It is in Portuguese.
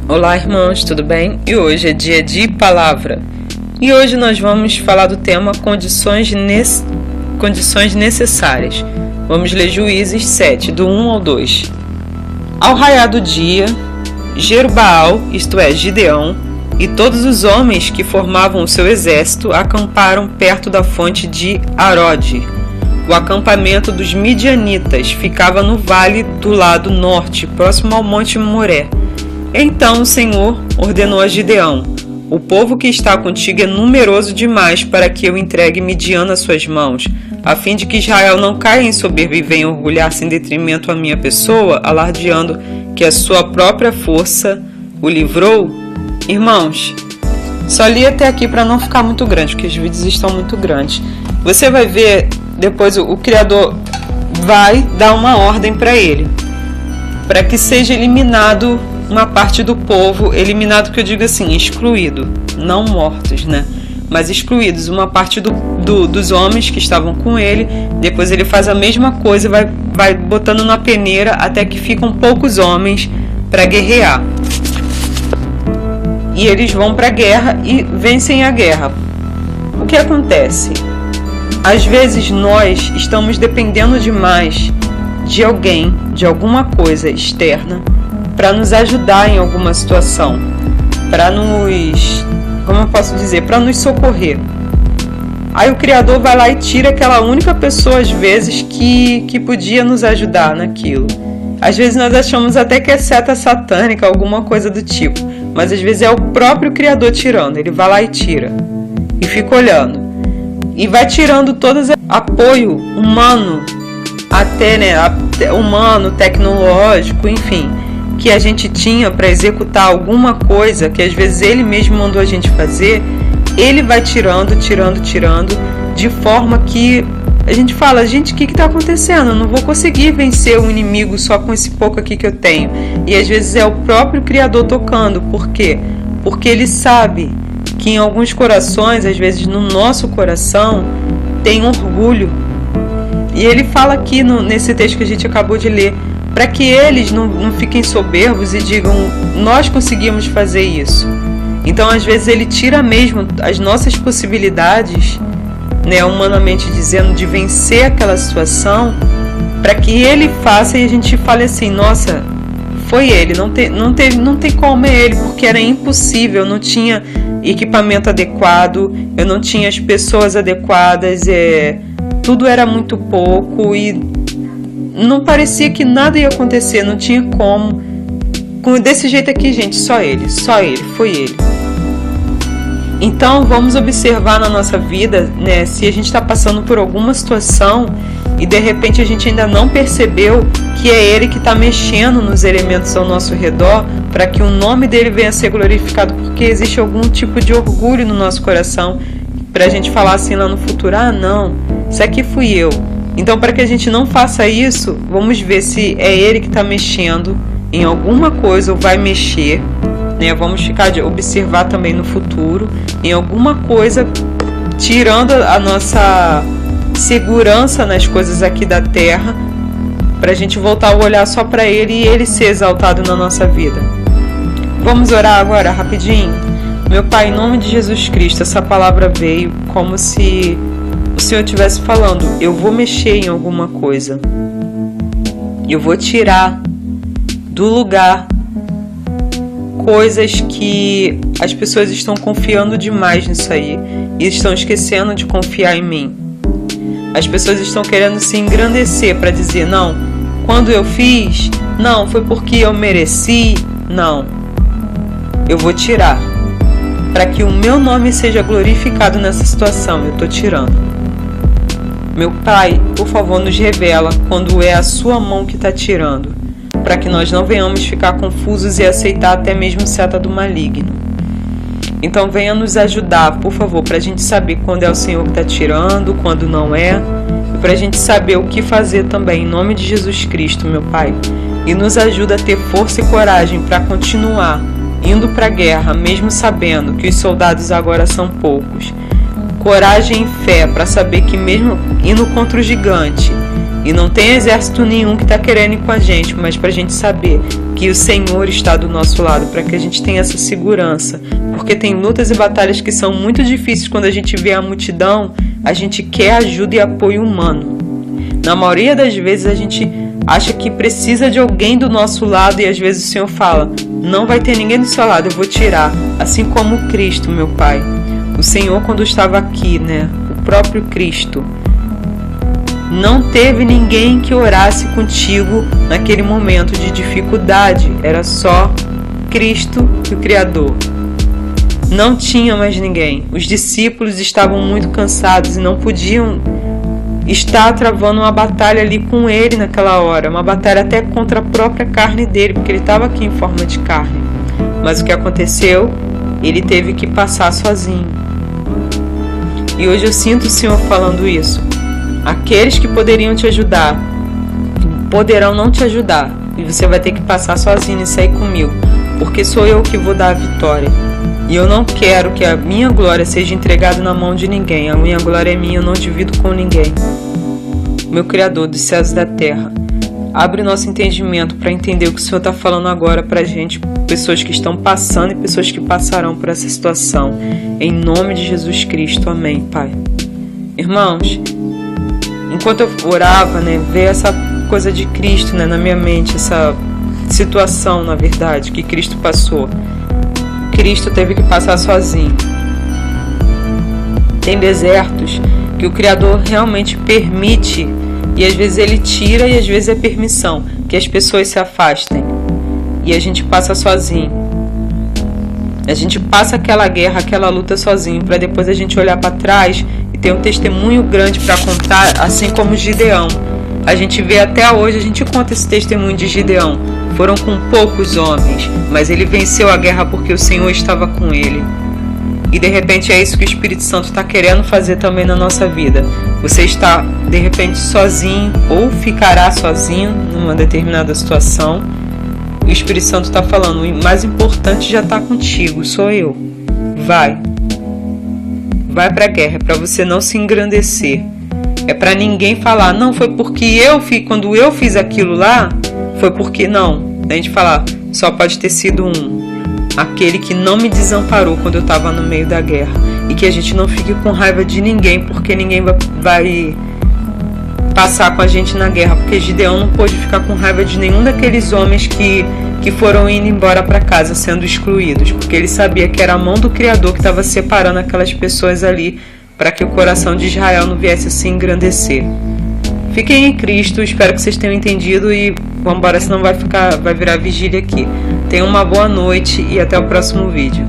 Olá, irmãos, tudo bem? E hoje é dia de palavra. E hoje nós vamos falar do tema condições necessárias. Vamos ler Juízes 7, do 1 ao 2. Ao raiar do dia, Jerubaal, isto é, Gideão, e todos os homens que formavam o seu exército acamparam perto da fonte de Arode. O acampamento dos midianitas ficava no vale do lado norte, próximo ao monte Moré. Então o Senhor ordenou a Gideão: o povo que está contigo é numeroso demais para que eu entregue Midian nas suas mãos, a fim de que Israel não caia em soberba e venha orgulhar-se em detrimento à minha pessoa, alardeando que a sua própria força o livrou. Irmãos, só li até aqui para não ficar muito grande, porque os vídeos estão muito grandes. Você vai ver, depois o Criador vai dar uma ordem para ele, para que seja eliminado uma parte do povo, eliminado que eu digo assim, excluído, não mortos, né? Mas excluídos, uma parte dos homens que estavam com ele. Depois ele faz a mesma coisa e vai botando na peneira até que ficam poucos homens para guerrear. E eles vão para a guerra e vencem a guerra. O que acontece? Às vezes nós estamos dependendo demais de alguém, de alguma coisa externa, para nos ajudar em alguma situação, para nos, como eu posso dizer, para nos socorrer. Aí o Criador vai lá e tira aquela única pessoa, às vezes, que podia nos ajudar naquilo. Às vezes nós achamos até que é seta satânica, alguma coisa do tipo, mas às vezes é o próprio Criador tirando. Ele vai lá e tira, e fica olhando, e vai tirando todo apoio humano, humano, tecnológico, enfim, que a gente tinha para executar alguma coisa que às vezes ele mesmo mandou a gente fazer. Ele vai tirando, de forma que a gente fala: gente, o que está acontecendo? Eu não vou conseguir vencer o inimigo só com esse pouco aqui que eu tenho. E às vezes é o próprio Criador tocando. Por quê? Porque ele sabe que em alguns corações, às vezes no nosso coração, tem orgulho. E ele fala aqui nesse texto que a gente acabou de ler, para que eles não fiquem soberbos e digam: nós conseguimos fazer isso. Então às vezes ele tira mesmo as nossas possibilidades, né, humanamente dizendo, de vencer aquela situação, para que ele faça e a gente fale assim: nossa, foi ele, não tem como é ele, porque era impossível, eu não tinha equipamento adequado, eu não tinha as pessoas adequadas, tudo era muito pouco e não parecia que nada ia acontecer, não tinha como. Desse jeito aqui, gente, só ele, foi ele. Então vamos observar na nossa vida, né, se a gente está passando por alguma situação e de repente a gente ainda não percebeu que é ele que está mexendo nos elementos ao nosso redor para que o nome dele venha a ser glorificado, porque existe algum tipo de orgulho no nosso coração para a gente falar assim lá no futuro: ah, não, isso aqui fui eu. Então, para que a gente não faça isso, vamos ver se é ele que está mexendo em alguma coisa ou vai mexer, né? Vamos observar também no futuro em alguma coisa, tirando a nossa segurança nas coisas aqui da terra, para a gente voltar o olhar só para ele e ele ser exaltado na nossa vida. Vamos orar agora rapidinho? Meu Pai, em nome de Jesus Cristo, essa palavra veio como se o Senhor estivesse falando: eu vou mexer em alguma coisa, eu vou tirar do lugar coisas que as pessoas estão confiando demais nisso aí e estão esquecendo de confiar em mim. As pessoas estão querendo se engrandecer para dizer: não, quando eu fiz, não, foi porque eu mereci. Não, eu vou tirar para que o meu nome seja glorificado nessa situação. Eu estou tirando. Meu Pai, por favor, nos revela quando é a sua mão que está tirando, para que nós não venhamos ficar confusos e aceitar até mesmo seta do maligno. Então venha nos ajudar, por favor, para a gente saber quando é o Senhor que está tirando, quando não é, e para a gente saber o que fazer também, em nome de Jesus Cristo, meu Pai. E nos ajuda a ter força e coragem para continuar indo para a guerra, mesmo sabendo que os soldados agora são poucos. Coragem e fé para saber que mesmo indo contra o gigante, e não tem exército nenhum que está querendo ir com a gente, mas para a gente saber que o Senhor está do nosso lado, para que a gente tenha essa segurança, porque tem lutas e batalhas que são muito difíceis. Quando a gente vê a multidão, a gente quer ajuda e apoio humano. Na maioria das vezes a gente acha que precisa de alguém do nosso lado, e às vezes o Senhor fala: não vai ter ninguém do seu lado, eu vou tirar. Assim como Cristo, meu Pai. O Senhor, quando estava aqui, o próprio Cristo, não teve ninguém que orasse contigo naquele momento de dificuldade. Era só Cristo, o Criador. Não tinha mais ninguém. Os discípulos estavam muito cansados e não podiam estar travando uma batalha ali com ele naquela hora. Uma batalha até contra a própria carne dele, porque ele estava aqui em forma de carne. Mas o que aconteceu? Ele teve que passar sozinho. E hoje eu sinto o Senhor falando isso. Aqueles que poderiam te ajudar poderão não te ajudar, e você vai ter que passar sozinho e sair comigo, porque sou eu que vou dar a vitória. E eu não quero que a minha glória seja entregada na mão de ninguém. A minha glória é minha, eu não divido com ninguém. Meu Criador dos céus e da terra, abre nosso entendimento para entender o que o Senhor está falando agora para a gente, pessoas que estão passando e pessoas que passarão por essa situação. Em nome de Jesus Cristo, amém, Pai. Irmãos, enquanto eu orava, ver essa coisa de Cristo, na minha mente, essa situação, na verdade, que Cristo passou. Cristo teve que passar sozinho. Tem desertos que o Criador realmente permite, e às vezes Ele tira, e às vezes é permissão, que as pessoas se afastem. E a gente passa sozinho. A gente passa aquela guerra, aquela luta sozinho, para depois a gente olhar para trás e ter um testemunho grande para contar, assim como Gideão. A gente vê até hoje, a gente conta esse testemunho de Gideão. Foram com poucos homens, mas ele venceu a guerra porque o Senhor estava com ele. E de repente é isso que o Espírito Santo está querendo fazer também na nossa vida. Você está de repente sozinho, ou ficará sozinho numa determinada situação. O Espírito Santo está falando: o mais importante já está contigo, sou eu. Vai para a guerra, é para você não se engrandecer. É para ninguém falar: não, foi porque quando eu fiz aquilo lá, foi porque não. A gente falar: só pode ter sido aquele que não me desamparou quando eu estava no meio da guerra. E que a gente não fique com raiva de ninguém, porque ninguém vai passar com a gente na guerra. Porque Gideão não pôde ficar com raiva de nenhum daqueles homens que foram indo embora para casa, sendo excluídos, porque ele sabia que era a mão do Criador que estava separando aquelas pessoas ali, para que o coração de Israel não viesse a se engrandecer. Fiquem em Cristo, espero que vocês tenham entendido, e vamos embora, senão vai virar vigília aqui. Tenham uma boa noite e até o próximo vídeo.